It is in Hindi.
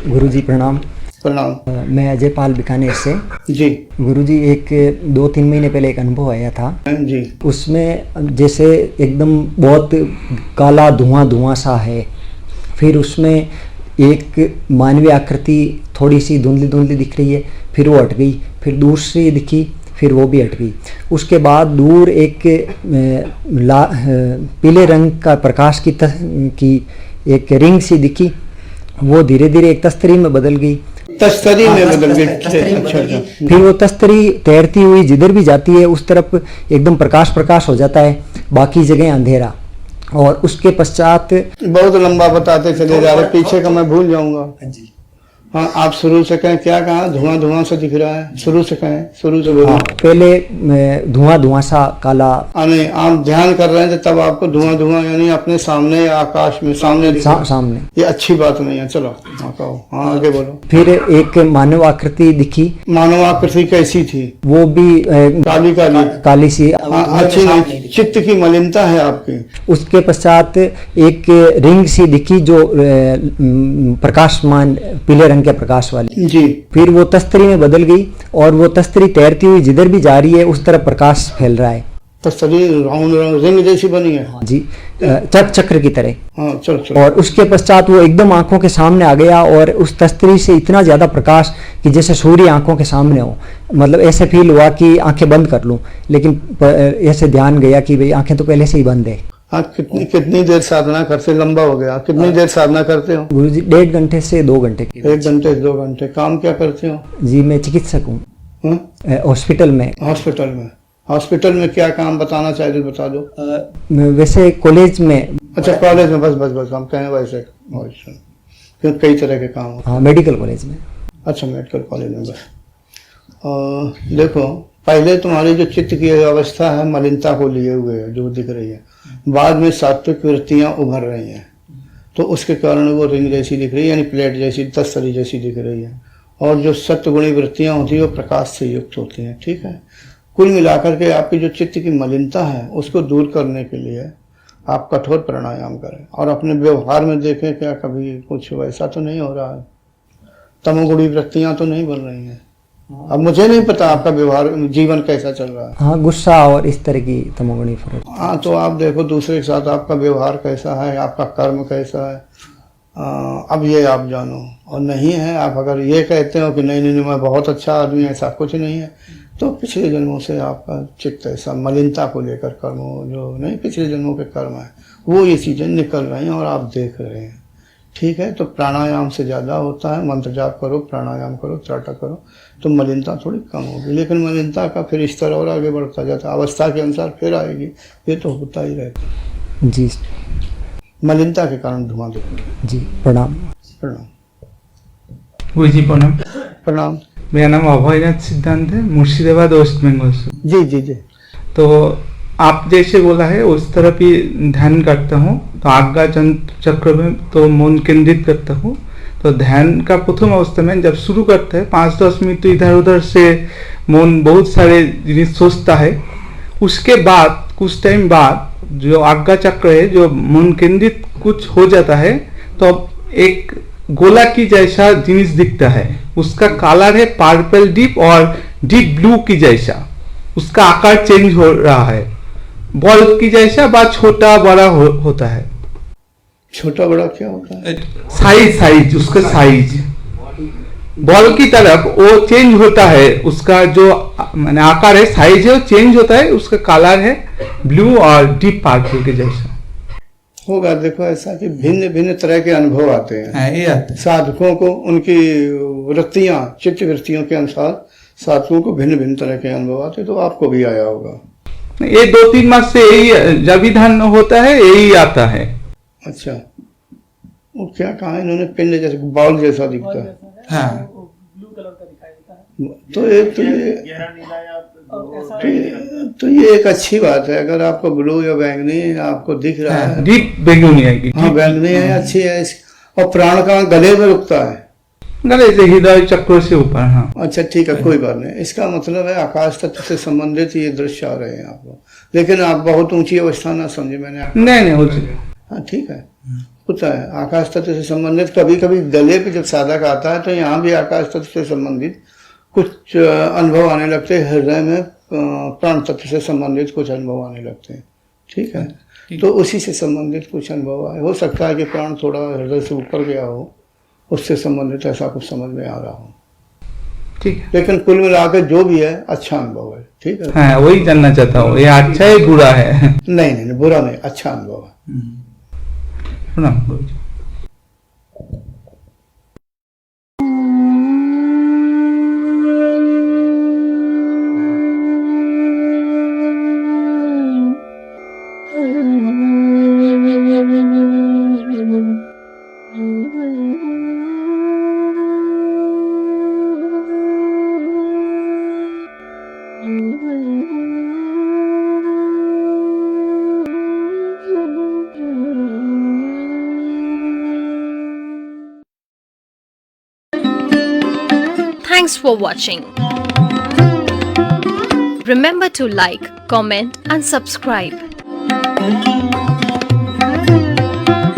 गुरुजी प्रणाम। प्रणाम। मैं अजय पाल बीकानेर से। जी गुरुजी, एक 2-3 महीने पहले एक अनुभव आया था जी। उसमें जैसे एकदम बहुत काला धुआं सा है, फिर उसमें एक मानवीय आकृति थोड़ी सी धुंधली धुंधली दिख रही है, फिर वो हट गई, फिर दूसरी दिखी, फिर वो भी हट गई। उसके बाद दूर एक पीले रंग का प्रकाश की एक रिंग सी दिखी, वो धीरे धीरे एक तस्तरी में बदल गई। तस्तरी में बदल गई। अच्छा। फिर वो तस्तरी तैरती हुई जिधर भी जाती है उस तरफ एकदम प्रकाश हो जाता है, बाकी जगह अंधेरा। और उसके पश्चात बहुत लंबा बताते चले जा रहे, पीछे का मैं भूल जाऊंगा। हाँ, आप शुरू से कहें, क्या कहा? धुआं सा दिख रहा है, शुरू से कहें, शुरू से बोलो। हाँ, पहले धुआं सा काला। नहीं, आप ध्यान कर रहे हैं तब आपको धुआं यानी अपने सामने आकाश में सामने सामने। ये अच्छी बात नहीं है। चलो हाँ कहो, हाँ आगे बोलो। फिर एक मानव आकृति दिखी। मानव आकृति कैसी थी? वो भी काली सी। अच्छी नहीं, चित्त की मलिनता है आपकी। उसके पश्चात एक रिंग सी दिखी जो प्रकाशमान पीले रंग के प्रकाश वाली जी। फिर वो तस्तरी में बदल गई और वो तस्तरी तैरती हुई जिधर भी जा रही है उस तरफ प्रकाश फैल रहा है। तस्तरी राउंड रिंग जैसी बनी है। हाँ जी, चक्र की तरह। हाँ, चलो। और उसके पश्चात वो एकदम आंखों के सामने आ गया और उस तस्तरी से इतना ज्यादा प्रकाश कि जैसे सूर्य आंखों के सामने हो। मतलब ऐसे फील हुआ कि आंखें बंद कर लूं, लेकिन ऐसे ध्यान गया कि भाई आंखें तो पहले से ही बंद है। आप कितनी देर साधना करते? लंबा हो गया। कितनी देर साधना करते हो? गुरुजी 1.5 घंटे से 2 घंटे की। 1 घंटे से 2 घंटे। काम क्या करते हो? जी, मैं चिकित्सक हूँ हॉस्पिटल में। हॉस्पिटल में क्या काम बताना चाहिए बता दो। वैसे कॉलेज में। अच्छा, कॉलेज में। बस हम कहें वैसे क्योंकि कई तरह के काम होते हैं। हाँ, मेडिकल कॉलेज में। अच्छा, मेडिकल कॉलेज में। बस देखो, पहले तुम्हारी जो चित्त की अवस्था है मलिनता को लिए हुए है जो दिख रही है, बाद में सात्विक वृत्तियां उभर रही हैं, तो उसके कारण वो रिंग जैसी दिख रही है, यानी प्लेट जैसी, तस्तरी जैसी दिख रही है। और जो सत्वगुणी वृत्तियां होती है वो प्रकाश से युक्त होती हैं। ठीक है, कुल मिलाकर के आपकी जो चित्त की मलिनता है उसको दूर करने के लिए आप कठोर प्राणायाम करें और अपने व्यवहार में देखें क्या कभी कुछ वैसा तो नहीं हो रहा है, तमोगुणी वृत्तियां तो नहीं बन रही हैं। अब मुझे नहीं पता आपका व्यवहार जीवन कैसा चल रहा है। हाँ, गुस्सा और इस तरह की तमोगुणी फर्क। हाँ, तो आप देखो दूसरे के साथ आपका व्यवहार कैसा है, आपका कर्म कैसा है, अब ये आप जानो। और नहीं है, आप अगर ये कहते हो कि नहीं मैं बहुत अच्छा आदमी, ऐसा कुछ नहीं है, तो पिछले जन्मों से आपका चित्त ऐसा मलिनता को लेकर कर्म जो नहीं पिछले जन्मों के कर्म है वो ये चीज़ें निकल रही हैं और आप देख रहे हैं। ठीक है, तो प्राणायाम से ज़्यादा होता है। मंत्र जाप करो, प्राणायाम करो, त्राटा करो, तो मलिनता थोड़ी कम होगी। लेकिन मलिनता का फिर स्तर और आगे बढ़ता जाता है, अवस्था के अनुसार फिर आएगी, ये तो होता ही रहता है जी। मलिनता के कारण धुआं दिखता। जी, प्रणाम। गुरु जी प्रणाम। प्रणाम। मेरा नाम अभयनाथ सिद्धांत है, मुर्शिदाबाद वेस्ट बंगाल से। जी। तो आप जैसे बोला है उस तरफ ही ध्यान करता हूँ। तो आज्ञा चक्र में तो मन केंद्रित करता हूँ। तो ध्यान का प्रथम अवस्था में जब शुरू करते हैं 5-10 मिनट तो इधर उधर से मन बहुत सारे जिनिस सोचता है। उसके बाद कुछ टाइम बाद जो आज्ञा चक्र है जो मन केंद्रित कुछ हो जाता है, तो अब एक गोला की जैसा जिनिस दिखता है। उसका कलर है पर्पल डीप और डीप ब्लू की जैसा। उसका आकार चेंज हो रहा है, बॉल की जैसा बा छोटा बड़ा होता है। छोटा बड़ा क्या होता है? साइज उसका साइज बॉल की तरफ वो चेंज होता है। उसका जो माने आकार है, साइज है, वो चेंज होता है। उसका कलर है ब्लू और डीप पर्पल के जैसा होगा। देखो ऐसा कि भिन्न भिन्न तरह के अनुभव आते हैं साधकों को, उनकी वृत्तियां, चित्त वृत्तियों के अनुसार साधकों को भिन्न भिन्न तरह के अनुभव आते हैं। तो आपको भी आया होगा। ये 2-3 मास से यही जब भी ध्यान होता है यही आता है। अच्छा, वो क्या कहा इन्होंने? पिंड जैसे बॉल जैसा दिखता है। हाँ, ब्लू कलर का दिखाई देता है। तो ये एक अच्छी बात है। अगर आपको ब्लू या बैंगनी आपको दिख रहा है, डीप बैंगनी आएगी। हाँ, बैंगनी है, अच्छी है। और प्राण का गले में रुकता है। गले से हृदय चक्र से ऊपर। हाँ अच्छा ठीक है, कोई बात नहीं। इसका मतलब है आकाश तत्व से संबंधित ये दृश्य आ रहे हैं आपको, लेकिन आप बहुत ऊंची अवस्था ना समझे मैंने आपको। नहीं हो चुका। हाँ ठीक है, होता है आकाश तत्व से संबंधित। कभी कभी गले पे जब साधक आता है तो यहाँ भी आकाश तत्व से संबंधित कुछ अनुभव आने लगते हैं, हृदय में प्राण तत्व से संबंधित कुछ अनुभव आने लगते हैं। ठीक है, तो उसी से संबंधित कुछ अनुभव आए। हो सकता है कि प्राण थोड़ा हृदय से ऊपर गया हो, उससे संबंधित ऐसा कुछ समझ में आ रहा हो। ठीक है, लेकिन कुल मिलाकर जो भी है अच्छा अनुभव है। ठीक है, हाँ वही जानना चाहता हूँ, ये अच्छा है बुरा है? नहीं बुरा नहीं, अच्छा अनुभव है। प्रणाम गुरुजी। Thanks for watching. Remember to like, comment and subscribe.